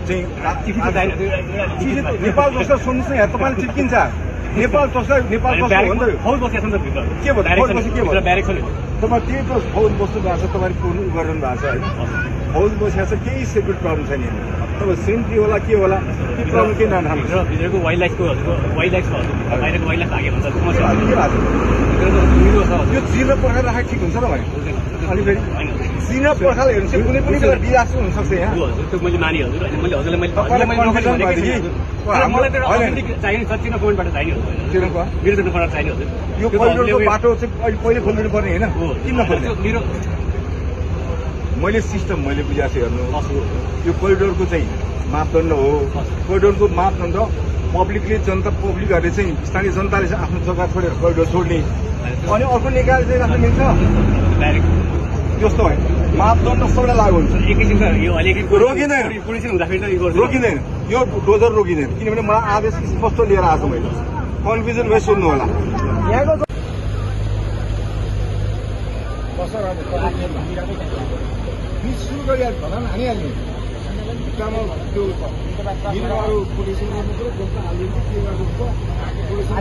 चाहिँ नेपाल जस्तो सुन्नुहोस् न यहाँ तपाईँले चिप्किन्छ नेपाल जसलाई नेपाल जस्तो हो नि त फौज बसेको छ नि त भित्र के भयो फौज बसी के भयो ब्यारेक छ नि तपाईँ त्यही त फौज बस्नु भएको छ तपाईँले पुर्नु गरिरहनु भएको छ होइन फौज बसेको छ केही सेक्युरिटी प्रब्लम छैन यहाँ तपाईँ सेन्ट्री होला के होला के प्रब्लम के नराम्रो भित्रको वाइल्ड लाइफको वाइल्ड लाइफ छ बाहिरको वाइल्ड लाइफ भागे भन्छ समस्या के भएको छ यो जिरो पर्खाल राखेको ठिक हुन्छ र भाइ अनि फेरि जिरो पर्खाल हेर्नु चाहिँ कुनै पनि बेला डिजास्टर हुनसक्छ यहाँ त्यो मैले माने हजुर अनि मैले हजुरलाई मैले चाहिने सचिन पोइन्टबाट चाहिने हजुर वीरेन्द्र खनाल चाहिने हजुर यो कोरिडोरको बाटो चाहिँ अहिले पहिले खोलिदिनु पर्ने होइन किन नखोल्ने मेरो मैले सिस्टम मैले बुझाएको छु हेर्नु यो कोरिडोरको चाहिँ मापदण्ड हो कोरिडोरको मापदण्ड पब्लिकले पब्लिकहरूले चाहिँ स्थानीय जनताले चाहिँ आफ्नो जग्गा छोडेर कोरिडोर छोड्ने अनि अर्को निकायले चाहिँ राख्न मिल्छ जस्तो होइन मापदण्ड सबैलाई लागु हुन्छ रोकिँदैन यो डोजर रोकिँदैन किनभने मलाई आदेश स्पष्ट लिएर आएको छु मैले कन्फ्युजन भए सोध्नु होला सुरु गरिहाल्छ भन हानिहाल्ने भित्तामा त्यो बिरुवाहरू पोल्युसन गर्नुको जस्तो हालिदिन्छ के गर्नुको पोल्युसन